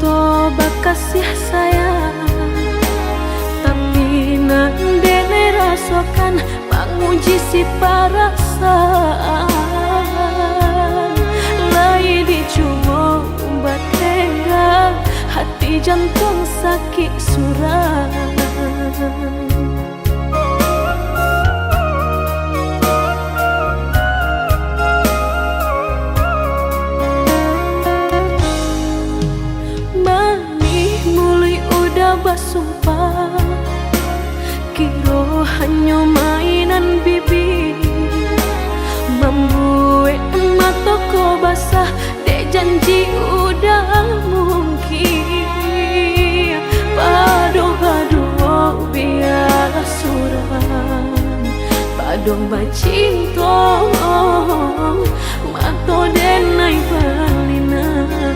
cinta bakasih sayang, tapi nande rasakan menguji si perasaan. Lai dicuma batengga, hati jantung sakit suram. Basumpah kiro hanya mainan bibi, membuat mataku basah dek janji udah mungkin. Pado-pado biar suram, pado bacinta mato denai balinan.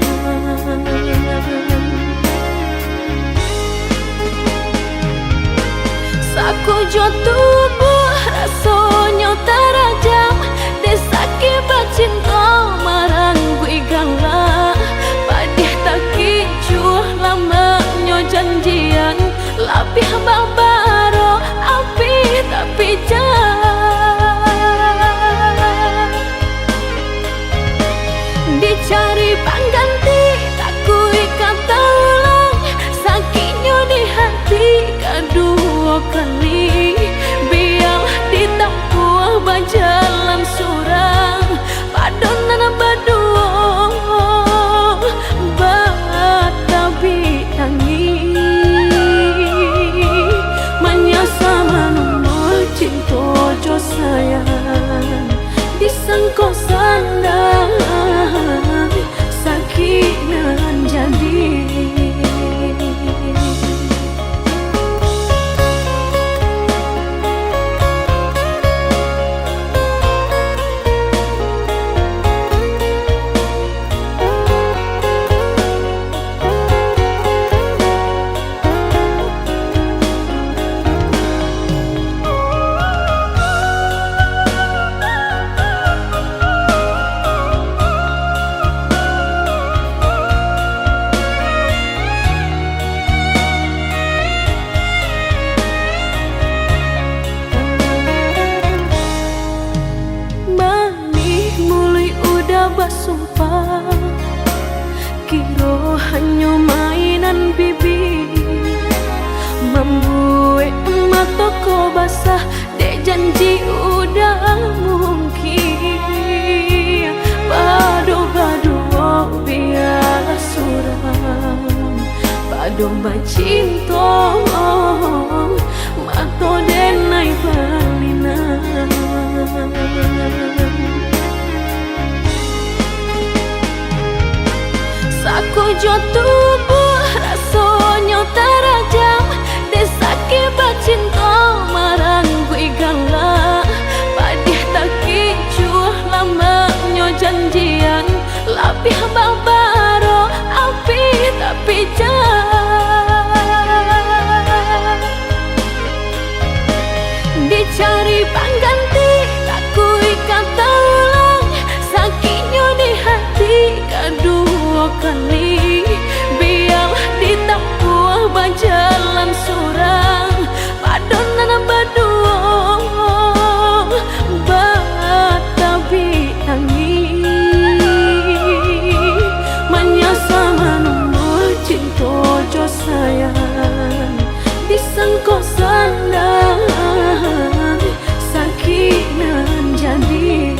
Aku jo tubuh rasanya terajam, desaki bacinta marang gue galak. Padih tak kicuh lamanya janjian, lapih babaro api tapi jah. Dicari pengganti tak kui kata ulang, sakitnya di hati kedua kali. Biarlah ditempuh berjalan surang, padonan berdua batabi tangi. Menyasa menunggu cinta jo sayang, disangko sandang sakit nan jadi. Basumpah kiro hanya mainan bibi, membuat mataku basah dek janji udah mungkin. Pado-pado biar suram, pado bacinta mato denai balinan. Aku jo tubuh rasanya terajam, desaki bacinta marang gue galak. Padih tak kicuh lamanya janjian, lapih babaro api tapi jah. Dicari pengganti tak kui kata ulang, sakitnya di hati kedua kali. Biarlah ditempuh berjalan surang, padonan berdua batabi tangi. Menyasa menunggu cinta jo sayang, disangko sandang sakit nan jadi.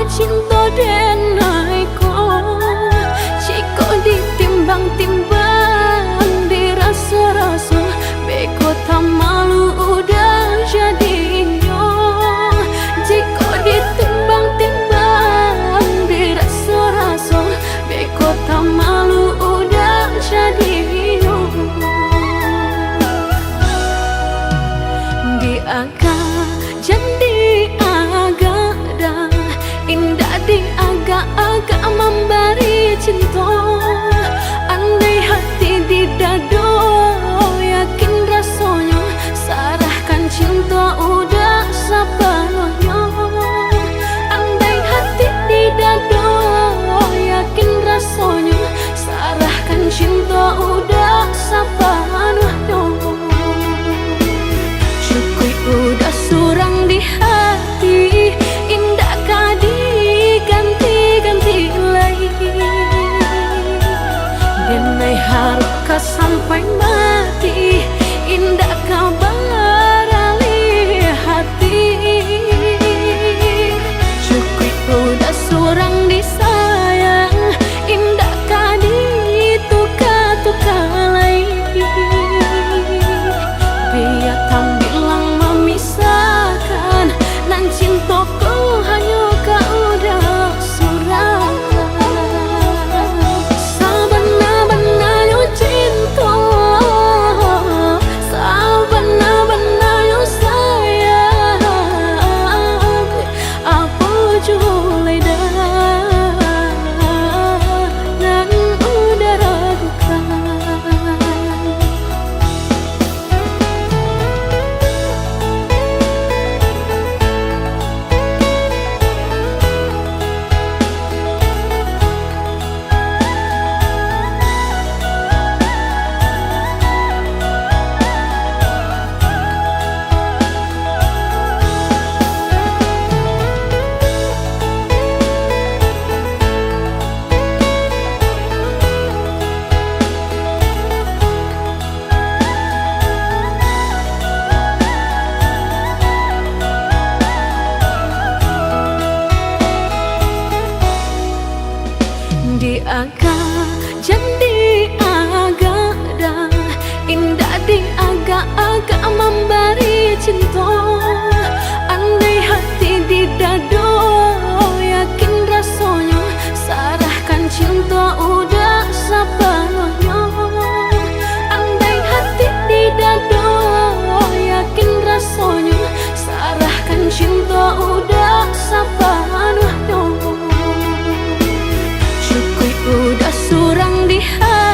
cinta denai ko, jika ditimbang-timbang dirasa-rasa, beko tak malu udah jadinya. Jika ditimbang-timbang dirasa-rasa, beko tak malu udah jadinya. Di agak jadi agak dah, indah di agak-agak memberi cinta. Andai hati di dado yakin rasanya, sarahkan cinta udah sepenuhnya. Andai hati di dado yakin rasanya, sarahkan cinta udah sepenuhnya. Syukui udah surang di hati, indah kadi ganti-ganti lagi. Denai harka sampai mati, indah kabar ali hati. Syukui udah surang disayang, indah kadi tuka-tuka lagi. Biar tak bilang memisahkan, nan cintaku hanya kau udah surahkan. Sebenar-benarnya cinta, sebenar-benarnya sayang, apa julai dah dan udah ragukan. Di agak jadi agak dah, indah di agak-agak memberi cinta. Andai hati di dado yakin rasanya, sarahkan cinta udah sepenuhnya. Andai hati di dado yakin rasanya, sarahkan cinta udah sepenuhnya. Syukui udah surang di hati,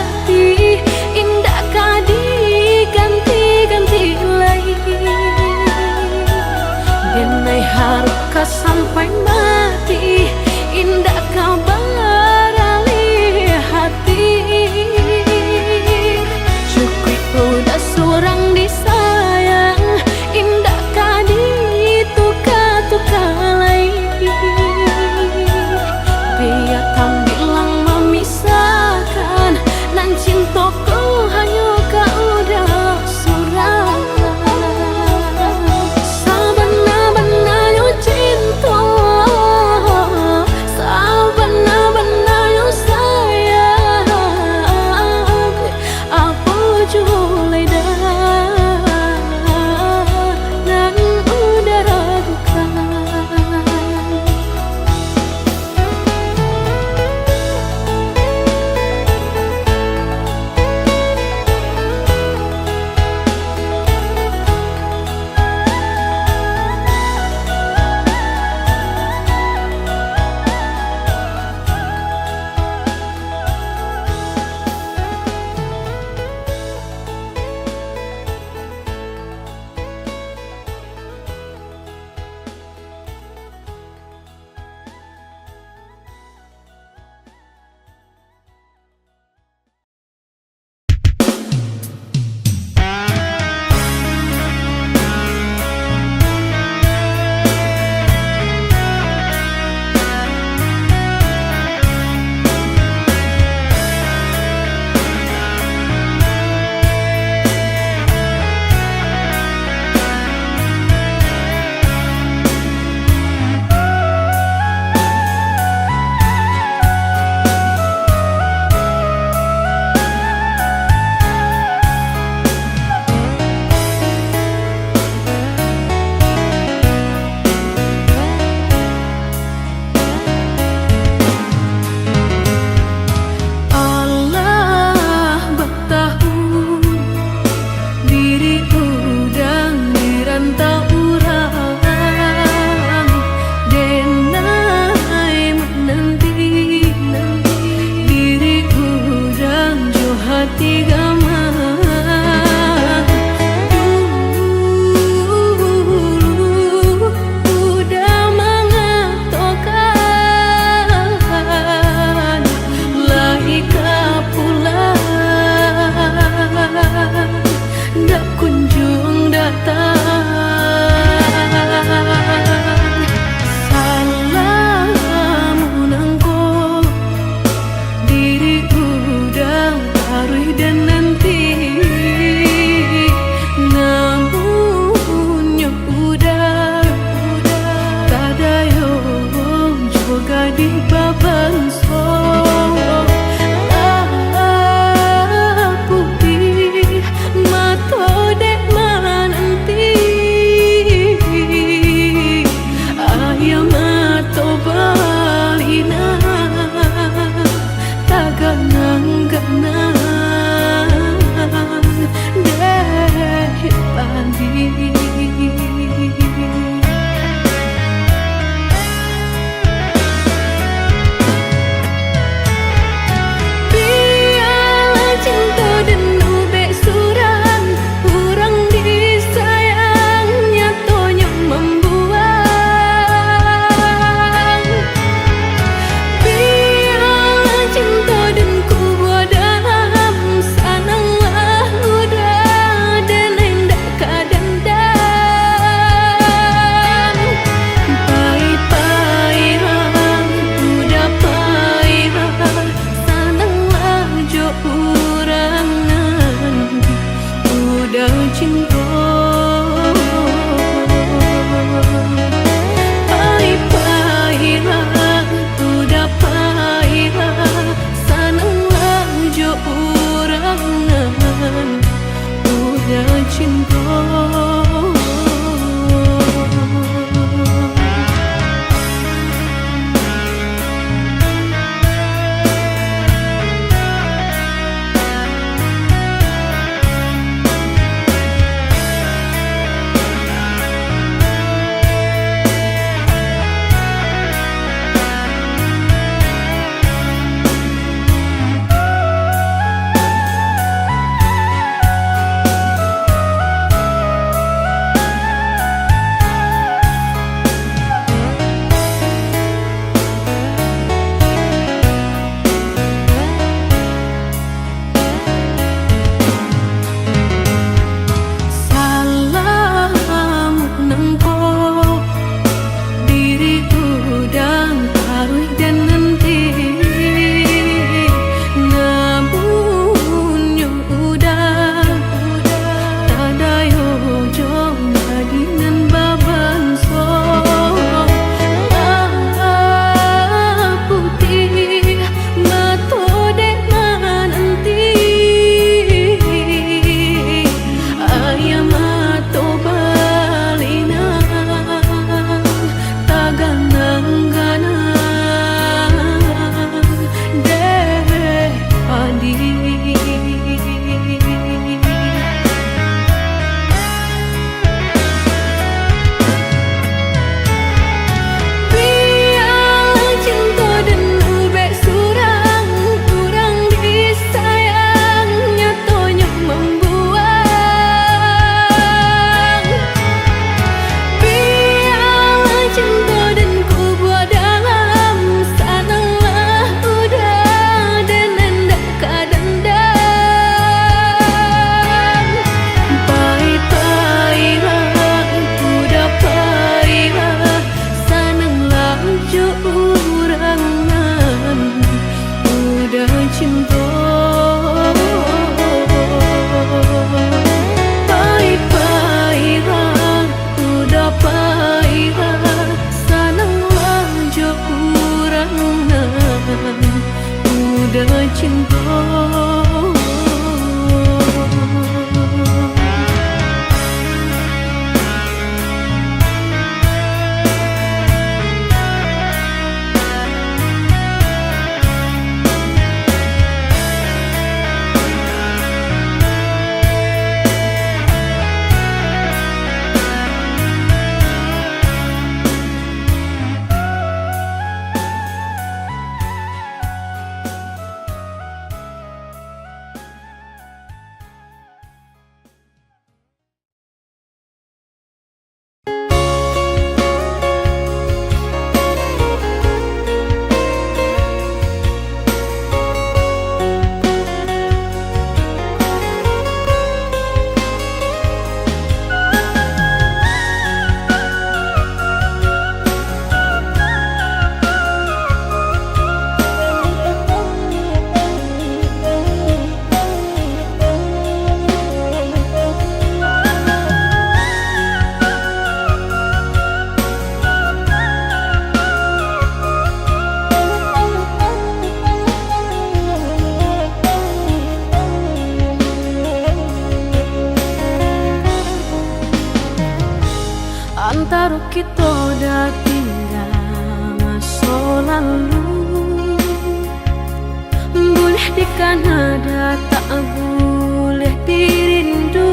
boleh dirindu,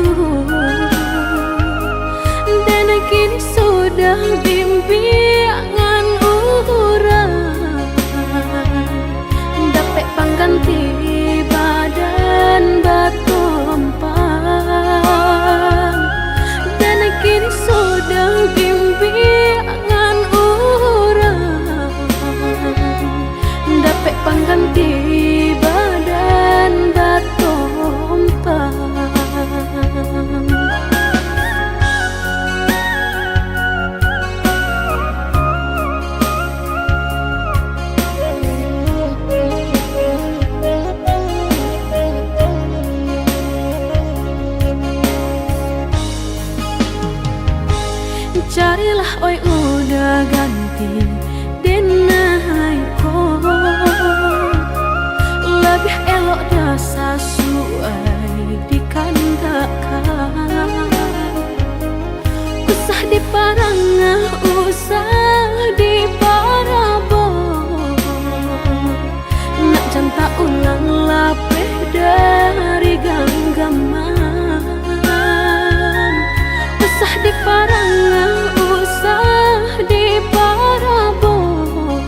dan kini sudah bimbingan orang dapat pengganti badan batu empang, dan kini sudah bimbingan orang dapat pengganti badan batu empang. Carilah oi udah ganti denai ko, lebih elok dah sesuai dikandakan. Usah di parangah, usah di parabon, nak janta ulang lapeh dari genggaman. Usah di parangah, usah di parabon,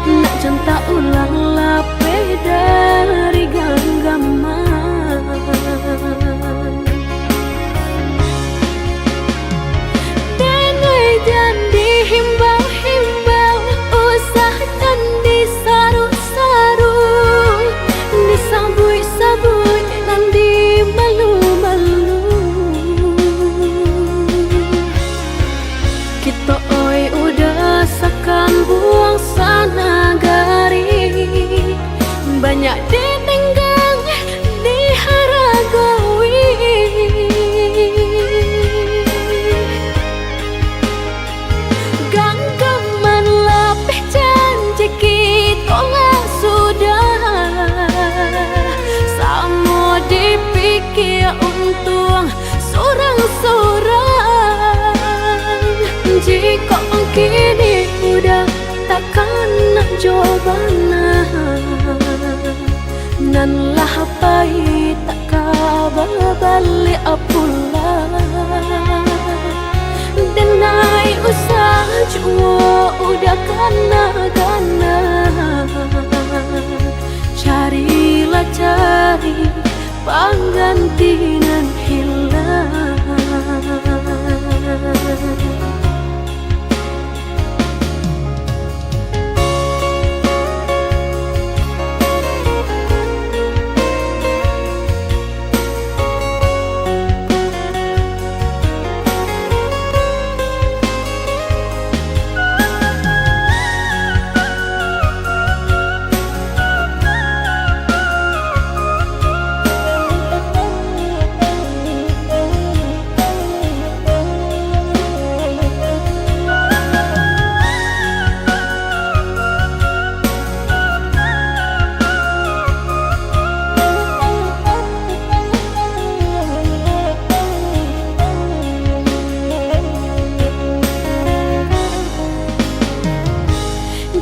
nak janta ulang lapeh dari genggaman. Denai dan dihimbau-himbau, usah dan disaru-saru, disabui-sabui dan dimalu-malu. Kita oi udah sakam buang sana gari, banyak ditenggang diharagawi. Genggaman lapeh janji kita lah sudah, sama dipikir untung sorang-sorang. Jika kini udah takkan nak jawabana, nan lah pahit tak kabar balik pula. Denai usah jua udah kana-kana, carilah cari pengganti nan hilang.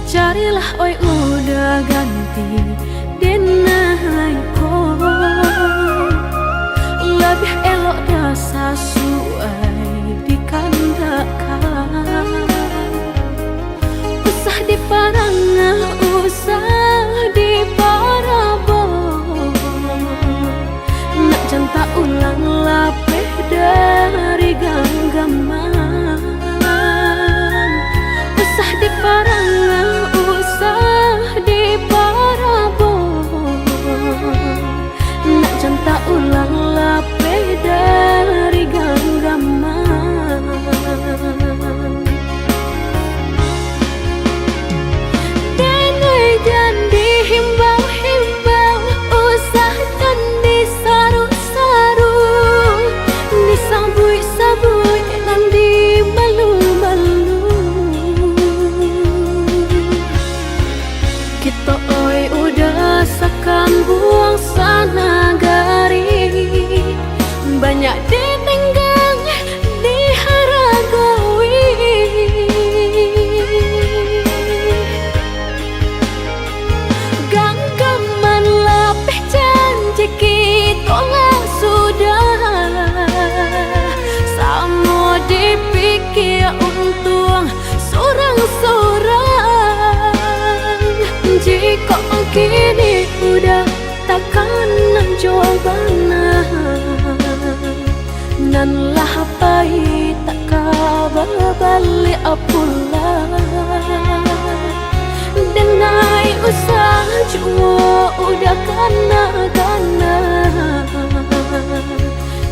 Carilah oi udah ganti denai ko, lebih elok dah sesuai dikandakan. Usah di parangah, usah di parabon, nak janta ulang lapeh dari genggaman. Usah di parangah, usah di parabon, nak janta ulang lapeh dari genggaman. sampai tak kabar balik pula. Denai usah cuma udah kena-kena.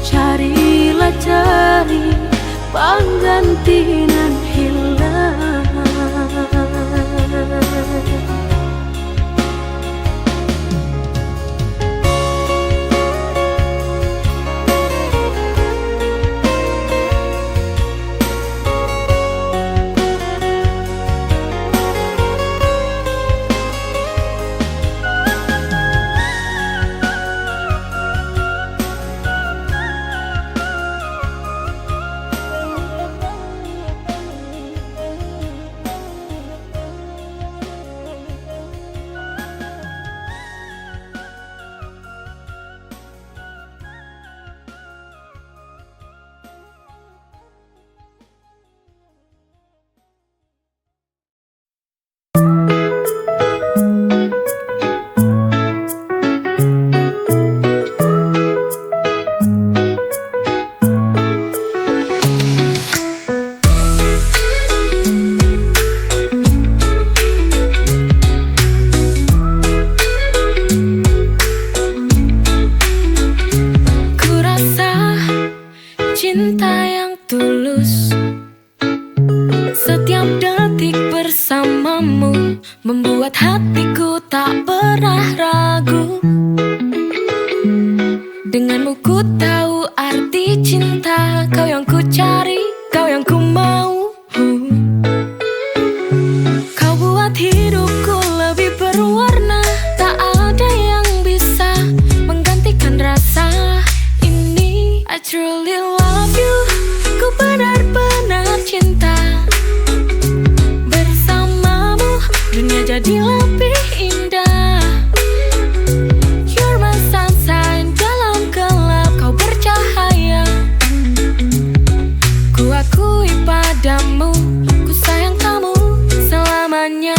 Carilah cari pengganti nan hilang. Membuat hatiku tak pernah ragu. Denganmu ku tahu arti cinta. Kau yang ku cari, kau yang ku mau. Kau buat hidupku lebih berwarna. Tak ada yang bisa menggantikan rasa ini. I truly love you. Ku benar-benar cinta. Dunia jadi lebih indah. You're my sunshine, dalam gelap kau bercahaya. Ku akui padamu, ku sayang kamu selamanya.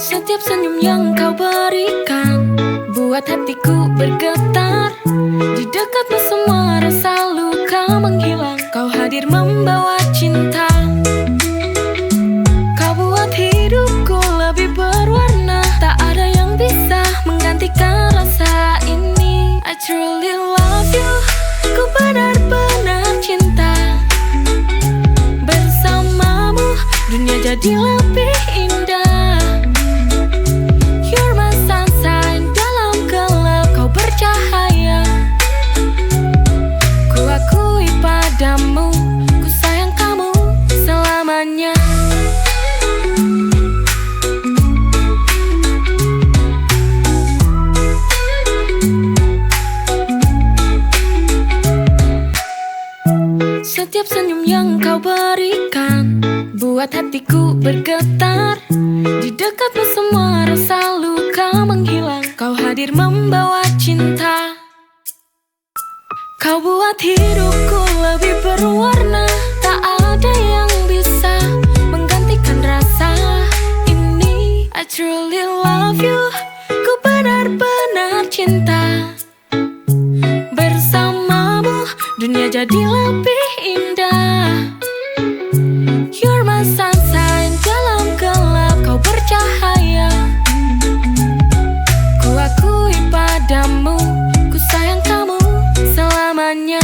Setiap senyum yang kau berikan buat hatiku bergetar. Di dekatmu semua rasa luka menghilang. Kau hadir membawa cinta. Kau buat hidupku lebih berwarna. Tak ada yang bisa menggantikan rasa ini. I truly love you. Ku benar-benar cinta. Bersamamu dunia jadi lebih indah. You're my sunshine, dalam gelap kau bercahaya. Ku akui padamu, ku sayang kamu selamanya. Setiap senyum yang kau berikan buat hatiku bergetar. Di dekatmu semua rasa luka menghilang. Kau hadir membawa cinta. Kau buat hidupku lebih berwarna. Tak ada yang bisa menggantikan rasa ini. I truly love you. Ku benar-benar cinta. Bersamamu dunia jadi lebih indah. You're my sunshine, dalam gelap kau bercahaya. Ku akui padamu, ku sayang kamu selamanya.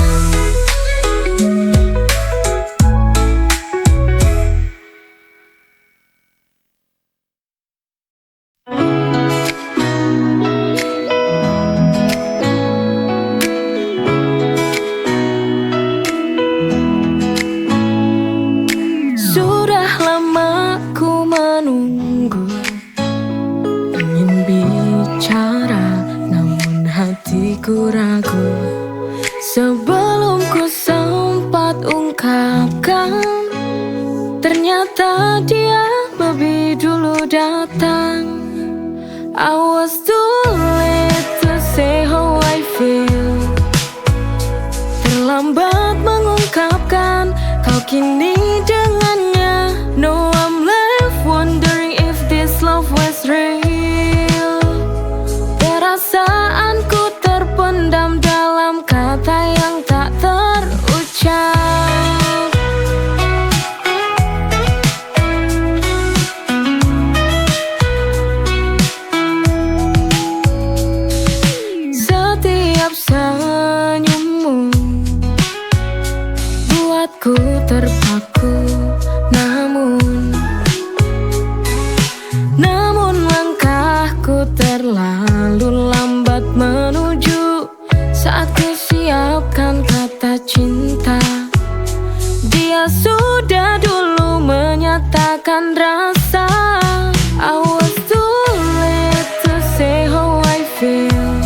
Sudah lama ku menunggu, ingin bicara namun hatiku ragu. Sebelum ku sempat ungkapkan, ternyata dia lebih dulu datang. I was too late to say how I feel. Terlambat mengungkapkan kau kini dengannya. No, I'm left wondering if this love was real. Terasa terpaku. Namun langkahku terlalu lambat menuju saat ku siapkan kata cinta. Dia sudah dulu menyatakan rasa. I was too late to say how I feel.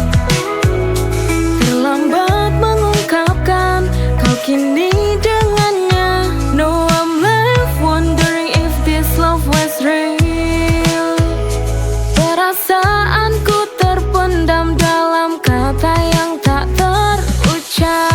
Terlambat mengungkapkan kau kini dengannya. No, I'm left wondering if this love was real. Perasaanku terpendam dalam kata yang tak terucap.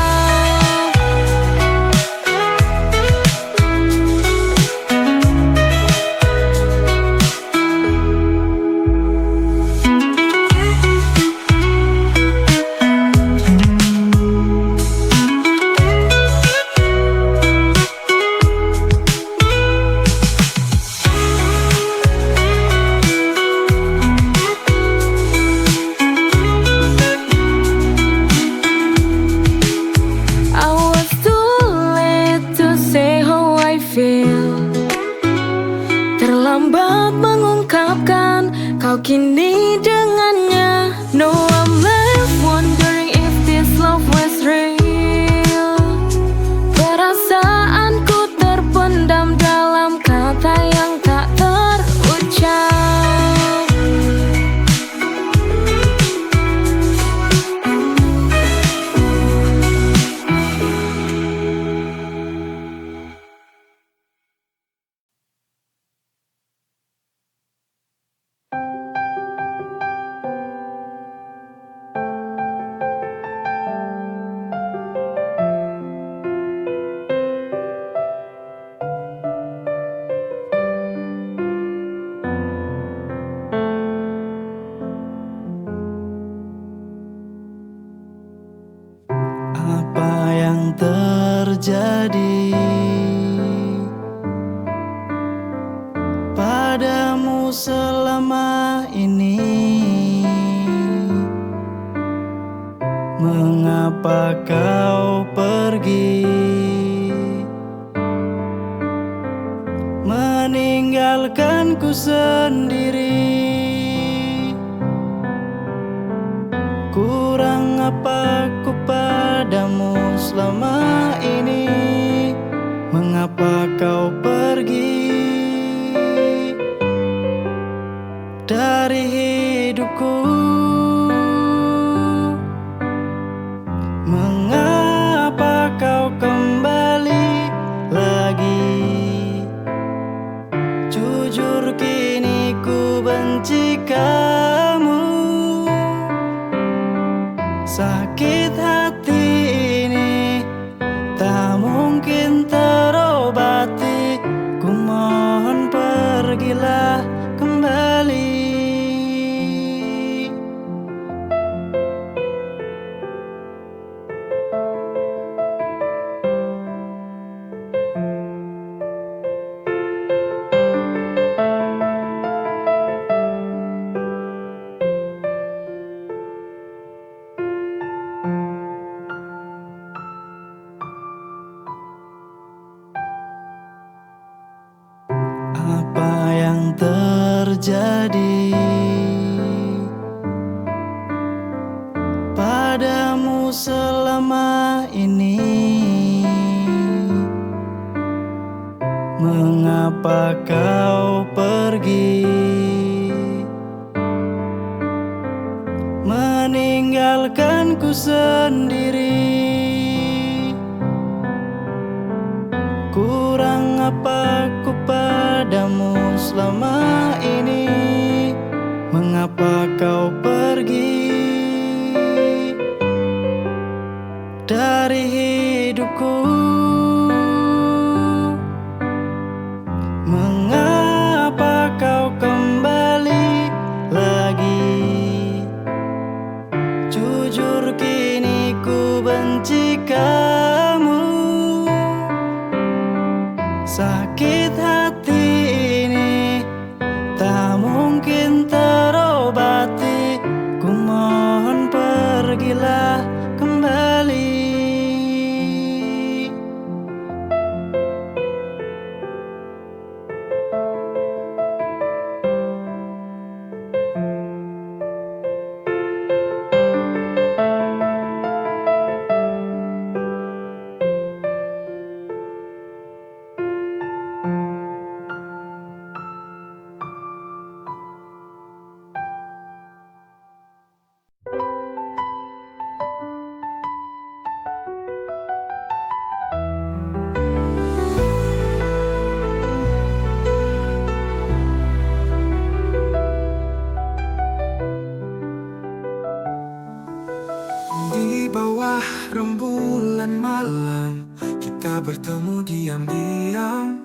Terlambat mengungkapkan kau kini dengannya. No, I'm left wondering if this love was real. Perasaanku terpendam dalam kata yang tak terucap. Apa yang terjadi padamu selama ini? Mengapa kau pergi meninggalkanku sendiri? Kurang apa ku padamu selama ini? Mengapa kau pergi dari hidupku? Mengapa kau kembali lagi? Jujur kini ku benci kamu. Sakit hati ini tak mungkin terobati. Ku mohon pergilah kembali. Apa yang terjadi padamu selama ini? Mengapa kau pergi meninggalkanku sendiri? Kurang apa ku padamu selama ini? Mengapa kau pergi dari hidupku? Mengapa kau kembali lagi? Jujur kini ku benci kamu. Sakit hati ini tak mungkin terobati. Ku mohon pergilah kembali. padamu diam-diam.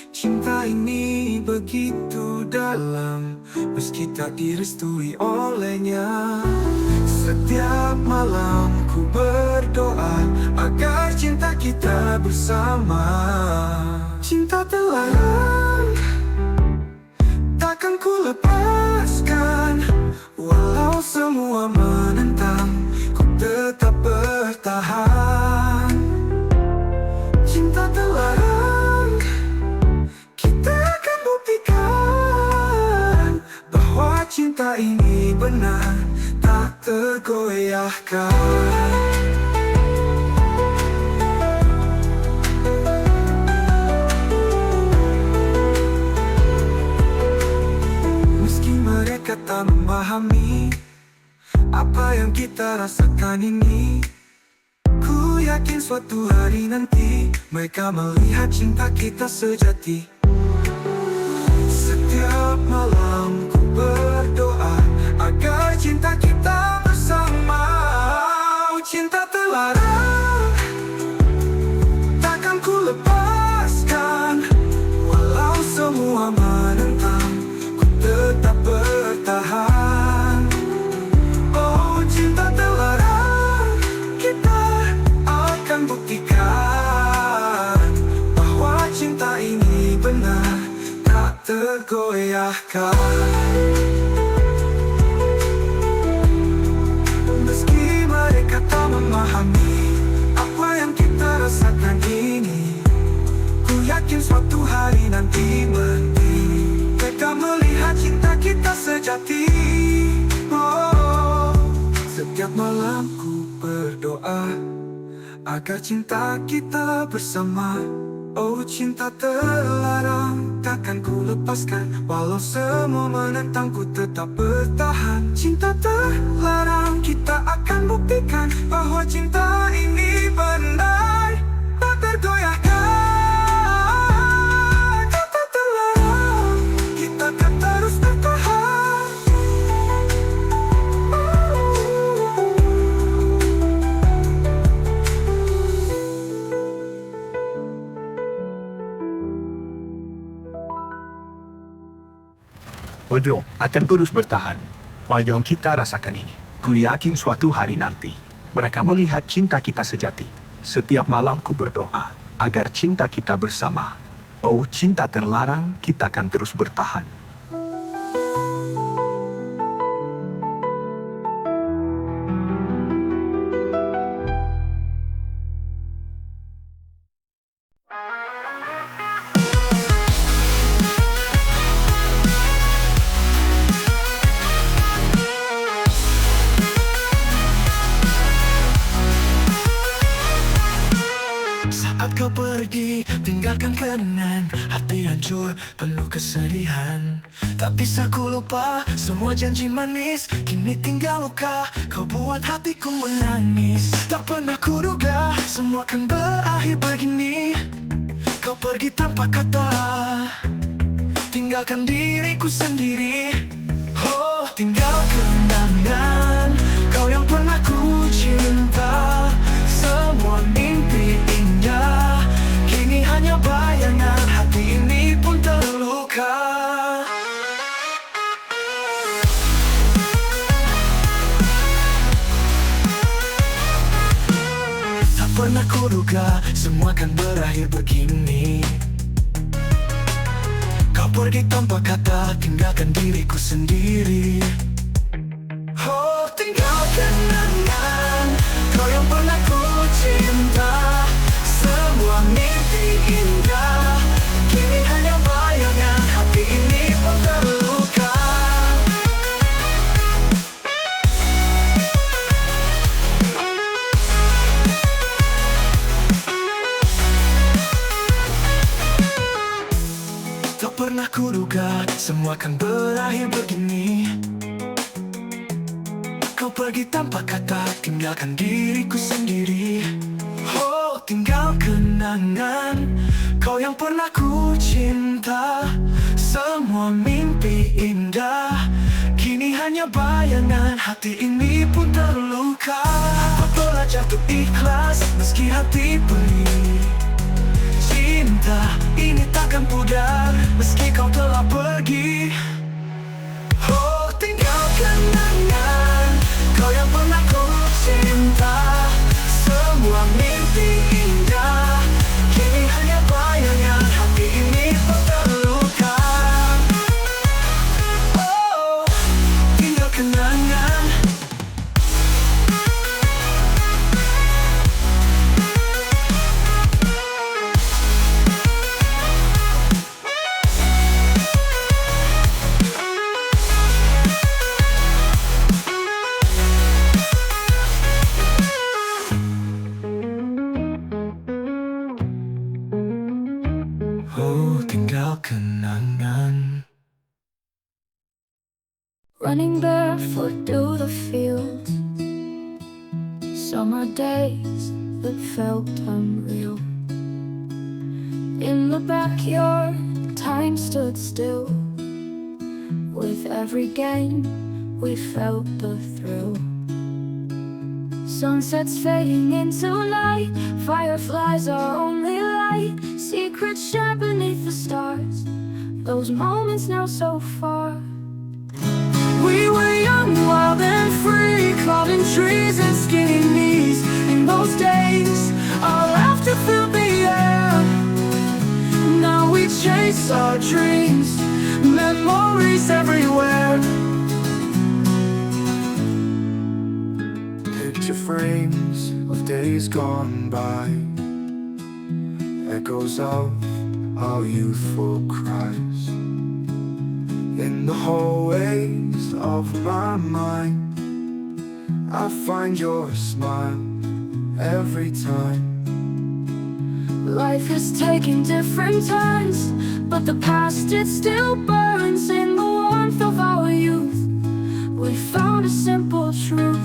Cinta ini begitu dalam, meski tak direstui olehnya. Setiap malam ku berdoa agar cinta kita bersama. Cinta terlarang, takkan ku lepaskan. Walau semua menentang, ku tetap bertahan. Cinta terlarang, kita akan buktikan bahwa cinta ini benar, tak tergoyahkan. Meski mereka tak memahami apa yang kita rasakan ini, ku yakin suatu hari nanti mereka melihat cinta kita sejati. Setiap malam ku berdoa agar cinta kita bersama. Cinta terlarang, takkan ku lepaskan. Walau semua menentang, ku tetap bertahan. Oh, cinta terlarang, kita akan buktikan bahwa cinta ini benar, tak tergoyahkan. Meski mereka tak memahami apa yang kita rasakan ini, ku yakin suatu hari nanti mereka melihat cinta kita sejati. Oh, setiap malam ku berdoa agar cinta kita bersama. Oh, cinta terlarang, takkan ku lepaskan. Walau semua menentang, ku tetap bertahan. Cinta terlarang, kita akan buktikan bahwa cinta ini benar, tak tergoyahkan. Cinta terlarang, kita akan terus bertahan. Bodoh akan terus bertahan. Walau kita rasakan ini, ku yakin suatu hari nanti mereka melihat cinta kita sejati. Setiap malam ku berdoa agar cinta kita bersama. Oh, cinta terlarang, kita akan terus bertahan. Saat kau pergi, tinggalkan kenangan. Hati hancur, penuh kesedihan. Tak bisa ku lupa semua janji manis. Kini tinggal luka, kau buat hatiku menangis. Tak pernah ku duga semua akan berakhir begini. Kau pergi tanpa kata, tinggalkan diriku sendiri. Oh, tinggal kenangan kau yang pernah ku cinta. Semua mimpi indah kini hanya bayangan, hati ini pun terluka. Tak pernah kuduga semua akan berakhir begini. Kau pergi tanpa kata, tinggalkan diriku sendiri. Oh, tinggal kenangan kau yang pernah ku cinta. Semua mimpi indah kini hanya bayangan, hati ini pun terluka. Tak pernah kuduga semua akan berakhir begini. Kau pergi tanpa kata, tinggalkan diriku sendiri. Oh, tinggal kenangan kau yang pernah ku cinta. Semua mimpi indah kini hanya bayangan, hati ini pun terluka. Aku belajar untuk ikhlas meski hati perih. ini takkan pudar meski kau telah pergi. Oh, tinggal kenangan kau yang pernah ku cinta. Semua mimpi indah kini hanya bayangan, hati ini pun terluka. Oh, tinggal kenangan. Oh, tinggal kenangan. Running barefoot through the fields, summer days that felt unreal. In the backyard, time stood still. With every game, we felt the thrill. Sunsets fading into light, fireflies our only light. Secrets shared beneath the stars, those moments now so far. We were young, wild and free, climbing trees and skinny knees. In those days, our laughter filled the air. Now we chase our dreams, memories everywhere. Picture frames of days gone by, echoes of our youthful cries. In the hallways of my mind, I find your smile every time. Life has taken different turns, but the past it still burns. In the warmth of our youth, we found a simple truth.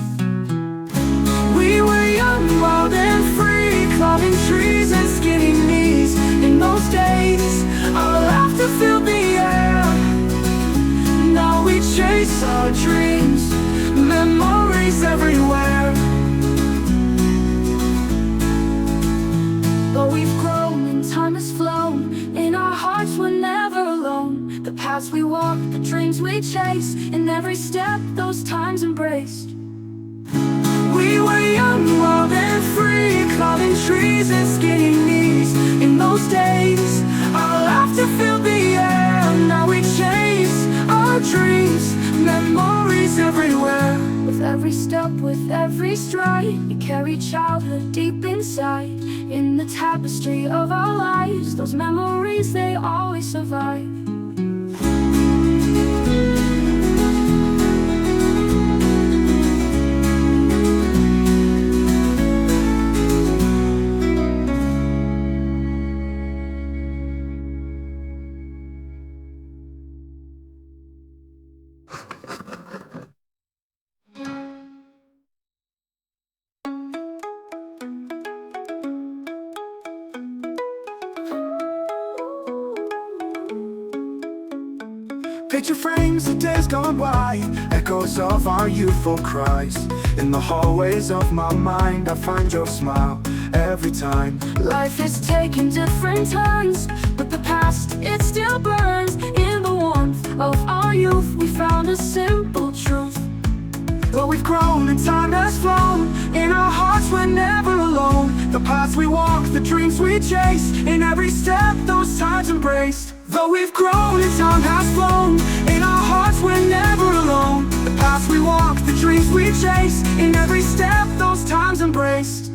We were young, wild and free, climbing trees and skinny knees. In those days, our laughter filled the air. Now we chase our dreams, memories everywhere. Though we've grown and time has flown, in our hearts we're never alone. The paths we walk, the dreams we chase, in every step those times embraced. We were young, wild and free, climbing trees and skinny knees. In those days, our laughter filled the air. Now we chase our dreams, memories everywhere. With every step, with every stride, we carry childhood deep inside. In the tapestry of our lives, those memories, they always survive. Picture frames of days gone by, echoes of our youthful cries. In the hallways of my mind, I find your smile every time. Life has taken different turns, but the past, it still burns. In the warmth of our youth, we found a simple truth. Though we've grown and time has flown, in our hearts we're never alone. The paths we walk, the dreams we chase, in every step those times embraced. Though we've grown and time has flown, in our hearts we're never alone. The paths we walk, the dreams we chase, in every step those times embraced.